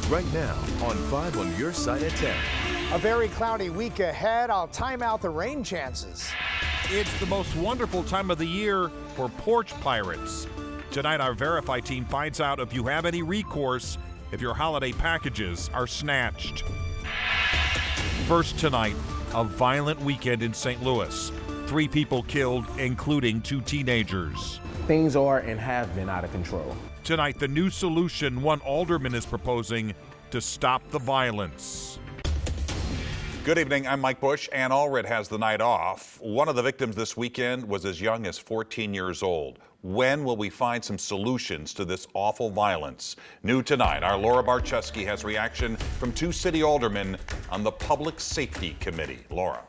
right now on 5 on your side at 10. A very cloudy week ahead. I'll time out the rain chances. It's the most wonderful time of the year for porch pirates. Tonight, our Verify team finds out if you have any recourse if your holiday packages are snatched. First tonight, a violent weekend in St. Louis. 3 people killed, including 2 teenagers. Things are and have been out of control. Tonight, the new solution one alderman is proposing to stop the violence. Good evening, I'm Mike Bush. Ann Allred has the night off. One of the victims this weekend was as young as 14 years old. When will we find some solutions to this awful violence? New tonight, our Laura Barczewski has reaction from 2 city aldermen on the Public Safety Committee. Laura.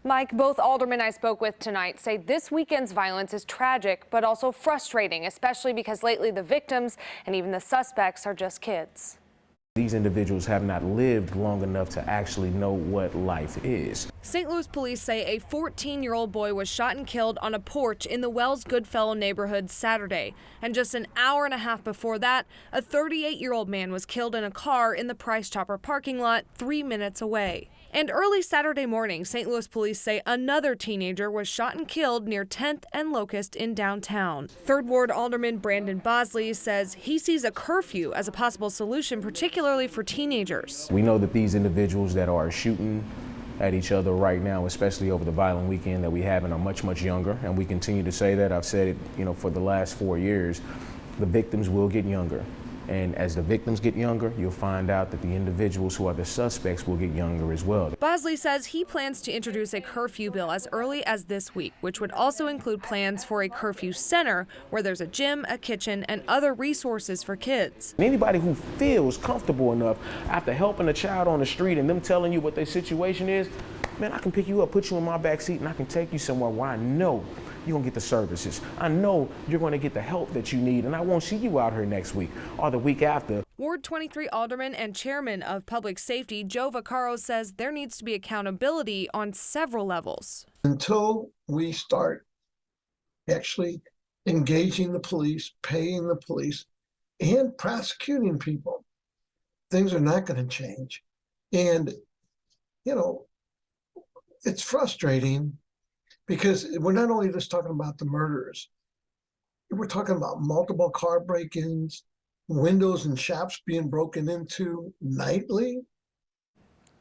Mike, both aldermen I spoke with tonight say this weekend's violence is tragic, but also frustrating, especially because lately the victims and even the suspects are just kids. These individuals have not lived long enough to actually know what life is. St. Louis police say a 14-year-old boy was shot and killed on a porch in the Wells Goodfellow neighborhood Saturday. And just an hour and a half before that, a 38-year-old man was killed in a car in the Price Chopper parking lot 3 minutes away. And early Saturday morning, St. Louis police say another teenager was shot and killed near 10th and Locust in downtown. 3rd Ward Alderman Brandon Bosley says he sees a curfew as a possible solution, particularly for teenagers. We know that these individuals that are shooting at each other right now, especially over the violent weekend that we have, and are much, much younger. And we continue to say that. I've said it, for the last 4 years, the victims will get younger. And as the victims get younger, you'll find out that the individuals who are the suspects will get younger as well. Bosley says he plans to introduce a curfew bill as early as this week, which would also include plans for a curfew center where there's a gym, a kitchen, and other resources for kids. Anybody who feels comfortable enough after helping a child on the street and them telling you what their situation is, man, I can pick you up, put you in my back seat, and I can take you somewhere where I know you're going to get the services. I know you're going to get the help that you need, and I won't see you out here next week or the week after. Ward 23 Alderman and Chairman of Public Safety Joe Vaccaro says there needs to be accountability on several levels. Until we start actually engaging the police, paying the police, and prosecuting people, things are not going to change. And, it's frustrating because we're not only just talking about the murders, we're talking about multiple car break-ins, windows and shops being broken into nightly.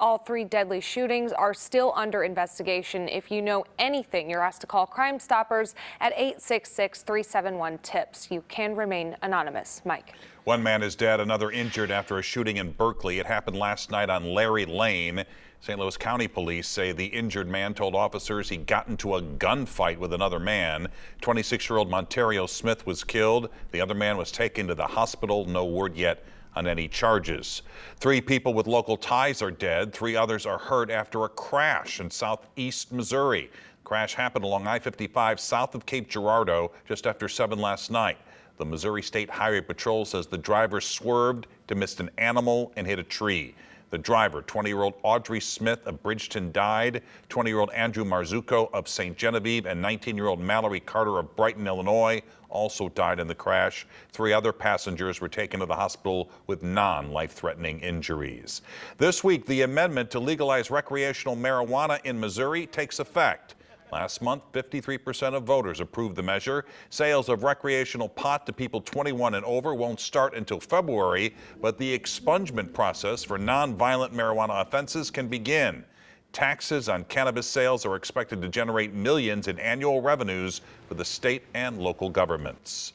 All 3 deadly shootings are still under investigation. If you know anything, you're asked to call Crime Stoppers at 866-371-TIPS. You can remain anonymous. Mike. 1 man is dead, another injured after a shooting in Berkeley. It happened last night on Larry Lane. St. Louis County Police say the injured man told officers he got into a gunfight with another man. 26-year-old Montario Smith was killed. The other man was taken to the hospital. No word yet on any charges. 3 people with local ties are dead. 3 others are hurt after a crash in southeast Missouri. The crash happened along I-55 south of Cape Girardeau just after 7 last night. The Missouri State Highway Patrol says the driver swerved to miss an animal and hit a tree. The driver, 20-year-old Audrey Smith of Bridgeton, died. 20-year-old Andrew Marzuko of St. Genevieve and 19-year-old Mallory Carter of Brighton, Illinois, also died in the crash. 3 other passengers were taken to the hospital with non-life-threatening injuries. This week, the amendment to legalize recreational marijuana in Missouri takes effect. Last month, 53% of voters approved the measure. Sales of recreational pot to people 21 and over won't start until February, but the expungement process for non-violent marijuana offenses can begin. Taxes on cannabis sales are expected to generate millions in annual revenues for the state and local governments.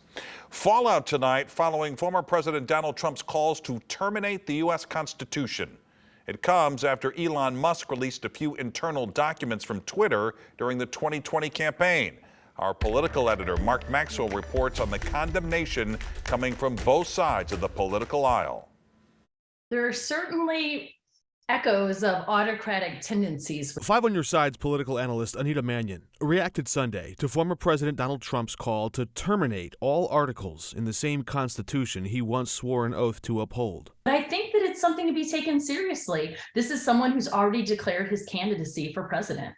Fallout tonight following former President Donald Trump's calls to terminate the U.S. Constitution. It comes after Elon Musk released a few internal documents from Twitter during the 2020 campaign. Our political editor, Mark Maxwell, reports on the condemnation coming from both sides of the political aisle. There are certainly echoes of autocratic tendencies. 5 on Your Side's political analyst Anita Mannion reacted Sunday to former President Donald Trump's call to terminate all articles in the same Constitution he once swore an oath to uphold. I think that it's something to be taken seriously. This is someone who's already declared his candidacy for president.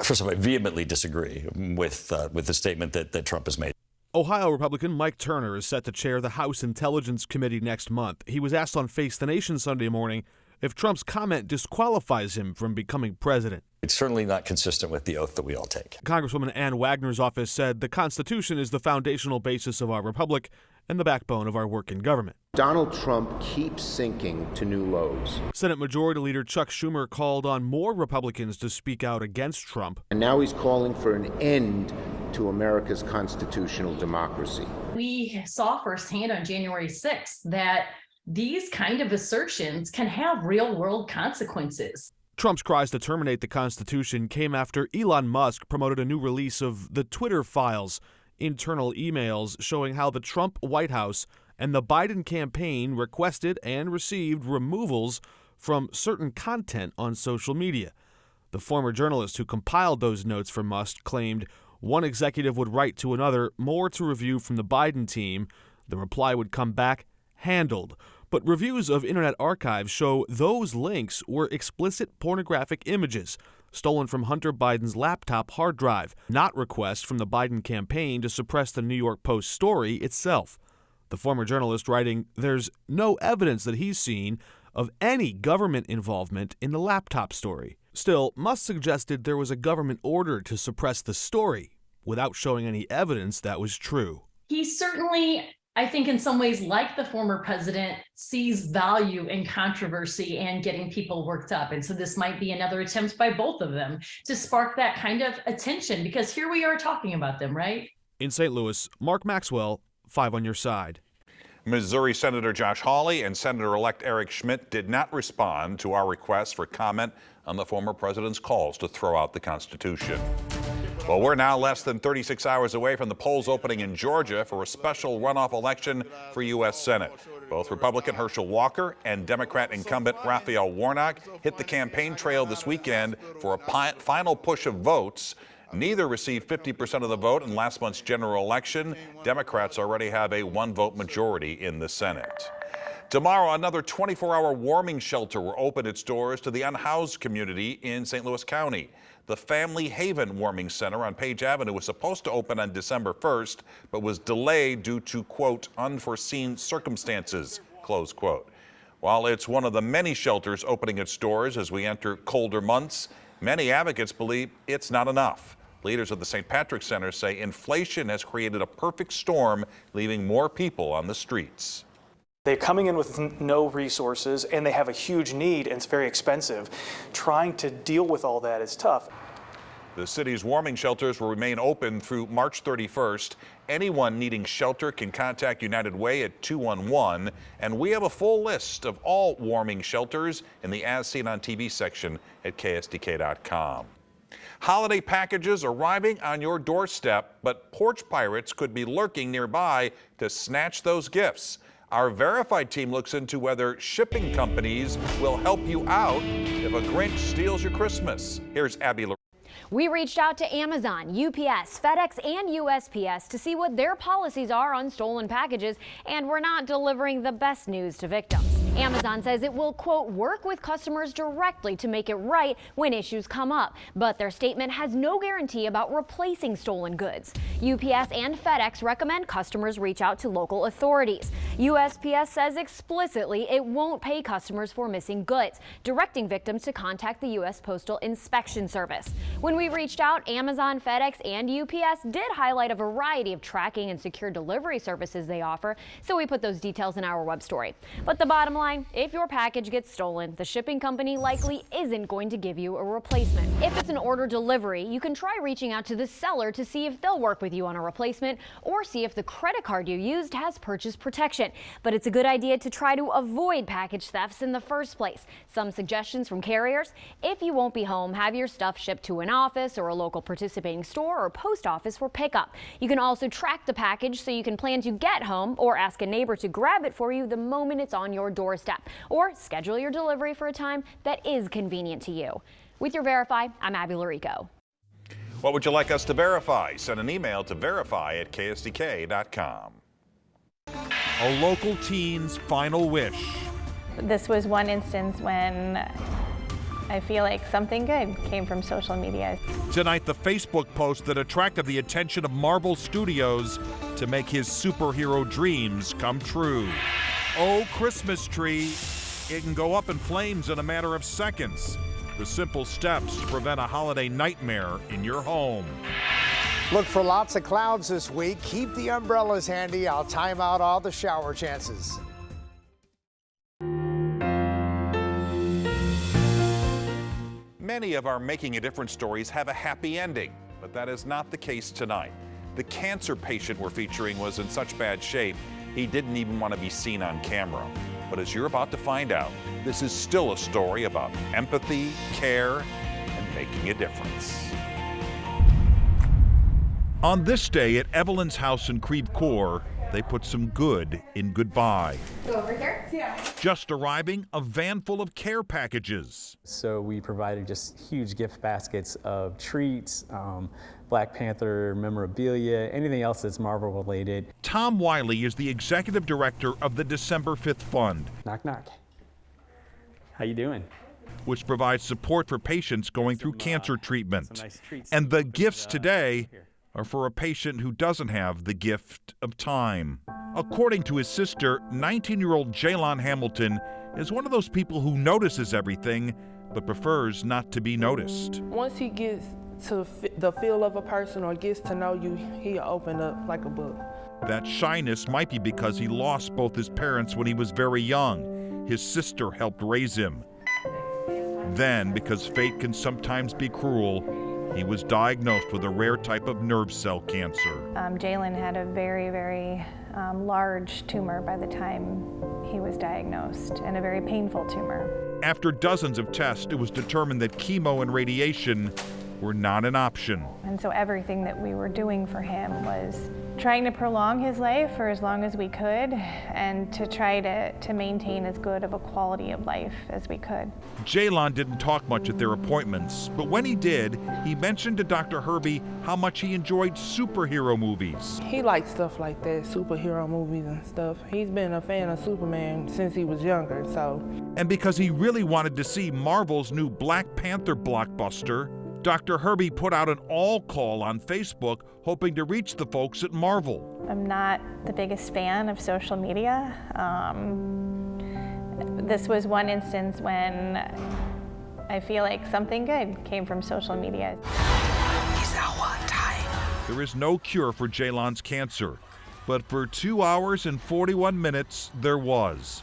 First of all, I vehemently disagree with the statement that Trump has made. Ohio Republican Mike Turner is set to chair the House Intelligence Committee next month. He was asked on Face the Nation Sunday morning if Trump's comment disqualifies him from becoming president. It's certainly not consistent with the oath that we all take. Congresswoman Ann Wagner's office said the Constitution is the foundational basis of our republic and the backbone of our working government. Donald Trump keeps sinking to new lows. Senate Majority Leader Chuck Schumer called on more Republicans to speak out against Trump. And now he's calling for an end to America's constitutional democracy. We saw firsthand on January 6th that these kind of assertions can have real-world consequences. Trump's cries to terminate the Constitution came after Elon Musk promoted a new release of the Twitter files, internal emails showing how the Trump White House and the Biden campaign requested and received removals from certain content on social media. The former journalist who compiled those notes for Musk claimed one executive would write to another more to review from the Biden team. The reply would come back handled. But reviews of Internet Archive show those links were explicit pornographic images stolen from Hunter Biden's laptop hard drive, not requests from the Biden campaign to suppress the New York Post story itself. The former journalist writing, "There's no evidence that he's seen of any government involvement in the laptop story." Still, Musk suggested there was a government order to suppress the story without showing any evidence that was true. He certainly, I think in some ways, like the former president, sees value in controversy and getting people worked up. And so this might be another attempt by both of them to spark that kind of attention, because here we are talking about them, right? In St. Louis, Mark Maxwell, 5 on your side. Missouri Senator Josh Hawley and Senator-elect Eric Schmidt did not respond to our request for comment on the former president's calls to throw out the Constitution. Well, we're now less than 36 hours away from the polls opening in Georgia for a special runoff election for U.S. Senate. Both Republican Herschel Walker and Democrat incumbent Raphael Warnock hit the campaign trail this weekend for a final push of votes. Neither received 50% of the vote in last month's general election. Democrats already have a one-vote majority in the Senate. Tomorrow, another 24-hour warming shelter will open its doors to the unhoused community in St. Louis County. The Family Haven Warming Center on Page Avenue was supposed to open on December 1st, but was delayed due to, quote, unforeseen circumstances, close quote. While it's one of the many shelters opening its doors as we enter colder months, many advocates believe it's not enough. Leaders of the St. Patrick's Center say inflation has created a perfect storm, leaving more people on the streets. They're coming in with no resources and they have a huge need and it's very expensive. Trying to deal with all that is tough. The city's warming shelters will remain open through March 31st. Anyone needing shelter can contact United Way at 211. And we have a full list of all warming shelters in the As Seen on TV section at KSDK.com. Holiday packages arriving on your doorstep, but porch pirates could be lurking nearby to snatch those gifts. Our Verified team looks into whether shipping companies will help you out if a Grinch steals your Christmas. Here's Abby. We reached out to Amazon, UPS, FedEx, and USPS to see what their policies are on stolen packages, and we're not delivering the best news to victims. Amazon says it will, quote, work with customers directly to make it right when issues come up, but their statement has no guarantee about replacing stolen goods. UPS and FedEx recommend customers reach out to local authorities. USPS says explicitly it won't pay customers for missing goods, directing victims to contact the U.S. Postal Inspection Service. When we reached out, Amazon, FedEx, and UPS did highlight a variety of tracking and secure delivery services they offer, so we put those details in our web story. But the bottom line, if your package gets stolen, the shipping company likely isn't going to give you a replacement. If it's an order delivery, you can try reaching out to the seller to see if they'll work with you on a replacement or see if the credit card you used has purchase protection. But it's a good idea to try to avoid package thefts in the first place. Some suggestions from carriers: if you won't be home, have your stuff shipped to an office or a local participating store or post office for pickup. You can also track the package so you can plan to get home or ask a neighbor to grab it for you the moment it's on your doorstep, or schedule your delivery for a time that is convenient to you. With your Verify, I'm Abby Larico. What would you like us to verify? Send an email to verify@ksdk.com. A local teen's final wish. This was one instance when I feel like something good came from social media. Tonight, the Facebook post that attracted the attention of Marvel Studios to make his superhero dreams come true. Oh, Christmas tree, it can go up in flames in a matter of seconds. The simple steps to prevent a holiday nightmare in your home. Look for lots of clouds this week. Keep the umbrellas handy. I'll time out all the shower chances. Many of our Making a Difference stories have a happy ending, but that is not the case tonight. The cancer patient we're featuring was in such bad shape, he didn't even want to be seen on camera. But as you're about to find out, this is still a story about empathy, care, and making a difference. On this day at Evelyn's house in Creve Coeur, they put some good in goodbye. Go over here? Yeah. Just arriving, a van full of care packages. So we provided just huge gift baskets of treats, Black Panther memorabilia, anything else that's Marvel related. Tom Wiley is the executive director of the December 5th Fund. Knock, knock. How you doing? Which provides support for patients going through cancer treatment. And the gifts today are for a patient who doesn't have the gift of time. According to his sister, 19-year-old Jaylon Hamilton is one of those people who notices everything but prefers not to be noticed. Once he gets to the feel of a person or gets to know you, he'll open up like a book. That shyness might be because he lost both his parents when he was very young. His sister helped raise him. Then, because fate can sometimes be cruel, he was diagnosed with a rare type of nerve cell cancer. Jaylon had a very, very large tumor by the time he was diagnosed, and a very painful tumor. After dozens of tests, it was determined that chemo and radiation were not an option. And so everything that we were doing for him was trying to prolong his life for as long as we could, and to try to maintain as good of a quality of life as we could. Jaylon didn't talk much at their appointments, but when he did, he mentioned to Dr. Herbie how much he enjoyed superhero movies. He likes stuff like that, superhero movies and stuff. He's been a fan of Superman since he was younger, so. And because he really wanted to see Marvel's new Black Panther blockbuster, Dr. Herbie put out an all-call on Facebook, hoping to reach the folks at Marvel. I'm not the biggest fan of social media. This was one instance when I feel like something good came from social media. Is that one time? There is no cure for Jaylon's cancer, but for 2 hours and 41 minutes, there was.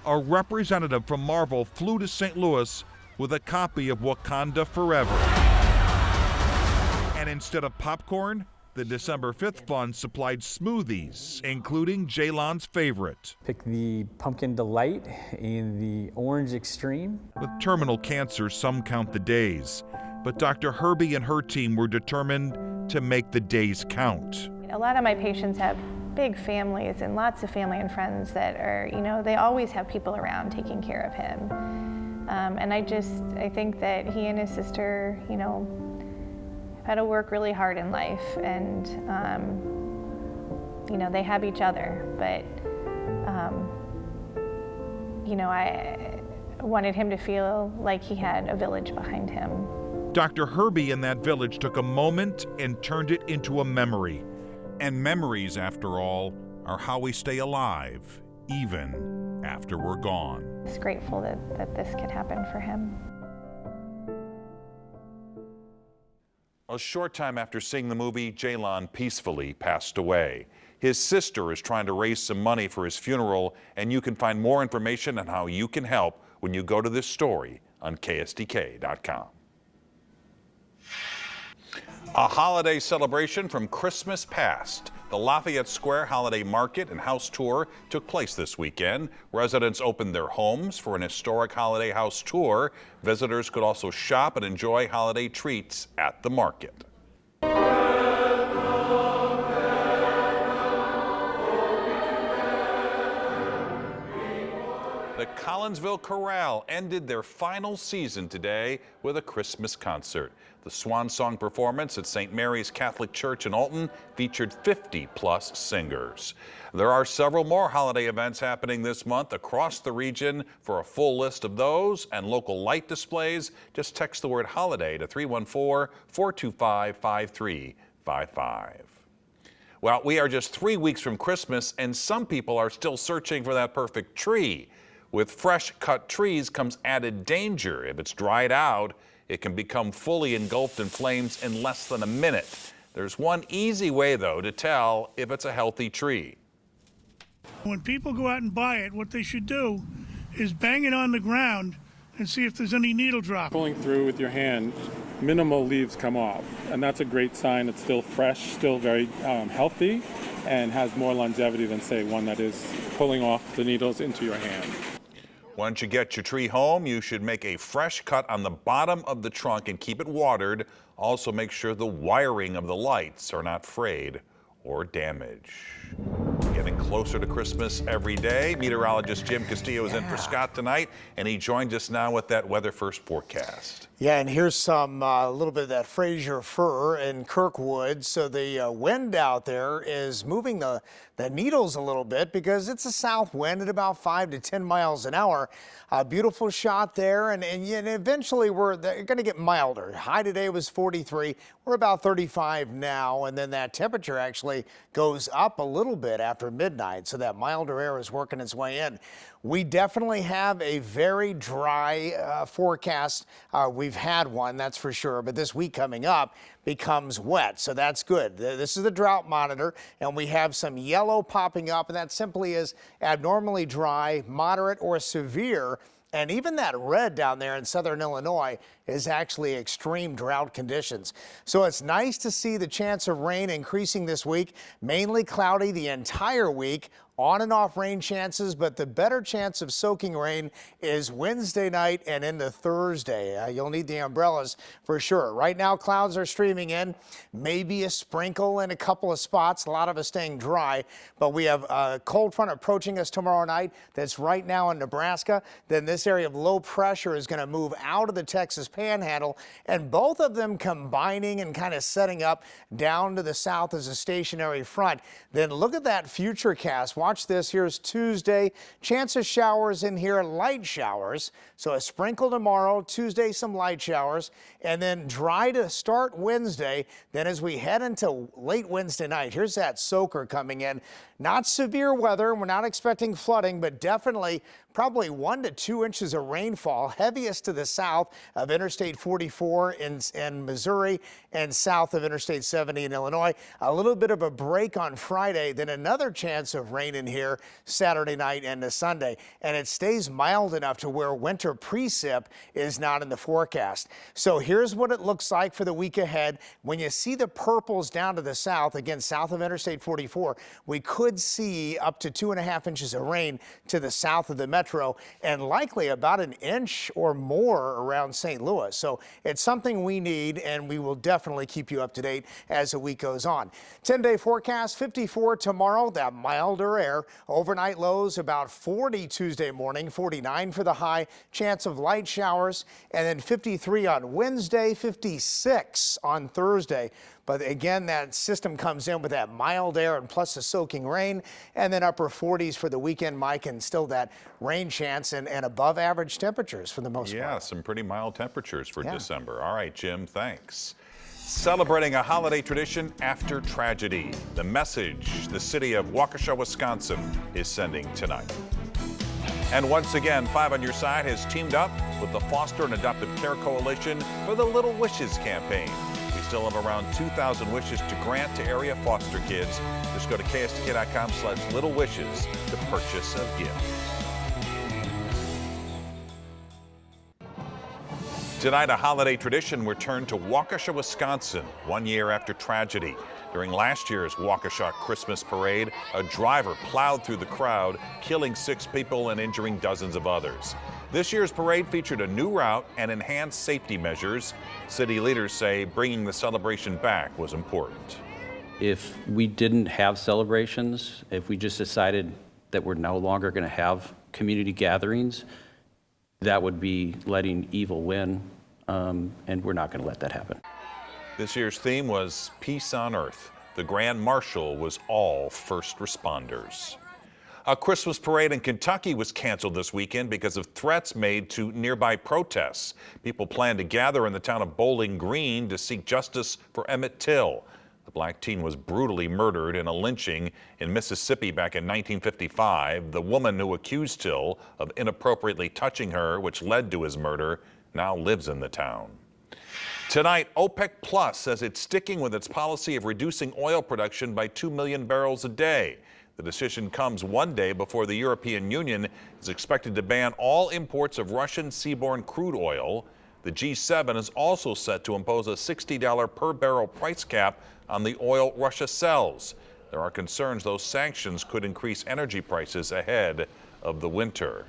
A representative from Marvel flew to St. Louis with a copy of Wakanda Forever. And instead of popcorn, the December 5th Fund supplied smoothies, including Jaylon's favorite. Pick the Pumpkin Delight and the Orange Extreme. With terminal cancer, some count the days, but Dr. Herbie and her team were determined to make the days count. A lot of my patients have big families and lots of family and friends that are, they always have people around taking care of him. And I think that he and his sister, had to work really hard in life, and they have each other, but I wanted him to feel like he had a village behind him. Dr. Herbie and that village took a moment and turned it into a memory. And memories, after all, are how we stay alive, even after we're gone. I'm just grateful that this could happen for him. A short time after seeing the movie, Jaylon peacefully passed away. His sister is trying to raise some money for his funeral, and you can find more information on how you can help when you go to this story on KSDK.com. A holiday celebration from Christmas past. The Lafayette Square Holiday Market and House Tour took place this weekend. Residents opened their homes for an historic holiday house tour. Visitors could also shop and enjoy holiday treats at the market. The Collinsville Chorale ended their final season today with a Christmas concert. The Swan Song performance at St. Mary's Catholic Church in Alton featured 50-plus singers. There are several more holiday events happening this month across the region. For a full list of those and local light displays, just text the word holiday to 314-425-5355. Well, we are just 3 weeks from Christmas, and some people are still searching for that perfect tree. With fresh cut trees comes added danger. If it's dried out, it can become fully engulfed in flames in less than a minute. There's one easy way, though, to tell if it's a healthy tree. When people go out and buy it, what they should do is bang it on the ground and see if there's any needle drop. Pulling through with your hand, minimal leaves come off, and that's a great sign. It's still fresh, still very healthy, and has more longevity than, say, one that is pulling off the needles into your hand. Once you get your tree home, you should make a fresh cut on the bottom of the trunk and keep it watered. Also make sure the wiring of the lights are not frayed or damaged. Getting closer to Christmas every day. Meteorologist Jim Castillo is in for Scott tonight, and he joins us now with that Weather First forecast. Yeah, and here's some a little bit of that Fraser fir in Kirkwood. So the wind out there is moving the needles a little bit because it's a south wind at about 5 to 10 miles an hour. A beautiful shot there, and eventually they're going to get milder. High today was 43. We're about 35 now, and then that temperature actually goes up a little bit after midnight, so that milder air is working its way in. We definitely have a very dry forecast. We've had one, that's for sure, but this week coming up becomes wet, so that's good. This is the drought monitor, and we have some yellow popping up, and that simply is abnormally dry, moderate, or severe. And even that red down there in southern Illinois is actually extreme drought conditions. So it's nice to see the chance of rain increasing this week, mainly cloudy the entire week. On and off rain chances, but the better chance of soaking rain is Wednesday night and into Thursday. You'll need the umbrellas for sure. Right now, clouds are streaming in, maybe a sprinkle in a couple of spots, a lot of us staying dry, but we have a cold front approaching us tomorrow night that's right now in Nebraska. Then this area of low pressure is going to move out of the Texas Panhandle, and both of them combining and kind of setting up down to the south as a stationary front. Then look at that future cast. Watch this. Here's Tuesday. Chance of showers in here, light showers. So a sprinkle tomorrow, Tuesday some light showers, and then dry to start Wednesday. Then as we head into late Wednesday night, here's that soaker coming in. Not severe weather. We're not expecting flooding, but definitely probably 1 to 2 inches of rainfall, heaviest to the south of Interstate 44 in Missouri and south of Interstate 70 in Illinois. A little bit of a break on Friday, then another chance of rain in here Saturday night and Sunday. And it stays mild enough to where winter precip is not in the forecast. So here's what it looks like for the week ahead. When you see the purples down to the south, again, south of Interstate 44, we could see up to 2.5 inches of rain to the south of the metro and likely about an inch or more around St. Louis. So it's something we need, and we will definitely keep you up to date as the week goes on. 10-day forecast, 54 tomorrow, that milder air. Overnight lows about 40 Tuesday morning, 49 for the high, chance of light showers, and then 53 on Wednesday, 56 on Thursday. But again, that system comes in with that mild air and plus the soaking rain, and then upper 40s for the weekend, Mike, and still that rain chance and above average temperatures for the most part. Yeah, some pretty mild temperatures for December. All right, Jim, thanks. Celebrating a holiday tradition after tragedy. The message the city of Waukesha, Wisconsin is sending tonight. And once again, 5 on Your Side has teamed up with the Foster and Adoptive Care Coalition for the Little Wishes campaign. We still have around 2,000 wishes to grant to area foster kids. Just go to KSTK.com/littlewishes to purchase a gift. Tonight, a holiday tradition returned to Waukesha, Wisconsin, 1 year after tragedy. During last year's Waukesha Christmas parade, a driver plowed through the crowd, killing 6 people and injuring dozens of others. This year's parade featured a new route and enhanced safety measures. City leaders say bringing the celebration back was important. If we didn't have celebrations, if we just decided that we're no longer going to have community gatherings, that would be letting evil win, and we're not going to let that happen. This year's theme was Peace on Earth. The Grand Marshal was all first responders. A Christmas parade in Kentucky was canceled this weekend because of threats made to nearby protests. People plan to gather in the town of Bowling Green to seek justice for Emmett Till. The black teen was brutally murdered in a lynching in Mississippi back in 1955. The woman who accused Till of inappropriately touching her, which led to his murder, now lives in the town. Tonight, OPEC Plus says it's sticking with its policy of reducing oil production by 2 million barrels a day. The decision comes one day before the European Union is expected to ban all imports of Russian seaborne crude oil. The G7 is also set to impose a $60 per barrel price cap on the oil Russia sells. There are concerns those sanctions could increase energy prices ahead of the winter.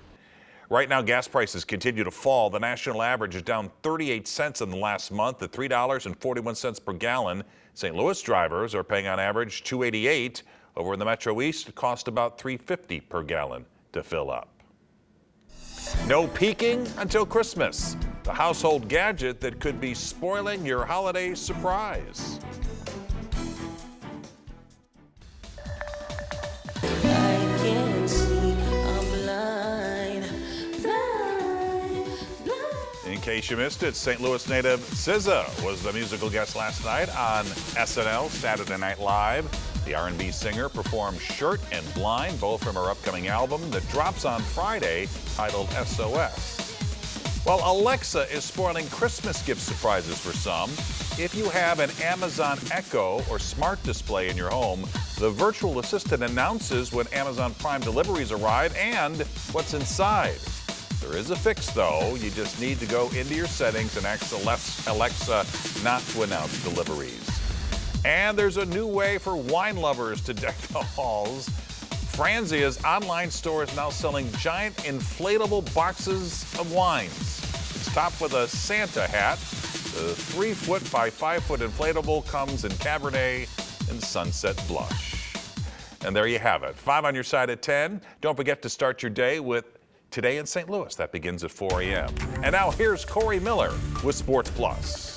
Right now, gas prices continue to fall. The national average is down 38 cents in the last month at $3.41 per gallon. St. Louis drivers are paying on average $2.88. Over in the Metro East, it costs about $3.50 per gallon to fill up. No peaking until Christmas, the household gadget that could be spoiling your holiday surprise. In case you missed it, St. Louis native SZA was the musical guest last night on SNL Saturday Night Live. The R&B singer performed Shirt and Blind, both from her upcoming album that drops on Friday, titled SOS. Well, Alexa is spoiling Christmas gift surprises for some. If you have an Amazon Echo or smart display in your home, the virtual assistant announces when Amazon Prime deliveries arrive and what's inside. There is a fix, though. You just need to go into your settings and ask Alexa not to announce deliveries. And there's a new way for wine lovers to deck the halls. Franzia's online store is now selling giant inflatable boxes of wines. It's topped with a Santa hat. The 3-foot by 5-foot inflatable comes in Cabernet and Sunset Blush. And there you have it. 5 on your side at 10. Don't forget to start your day with Today in St. Louis. That begins at 4 a.m. And now here's Corey Miller with Sports Plus.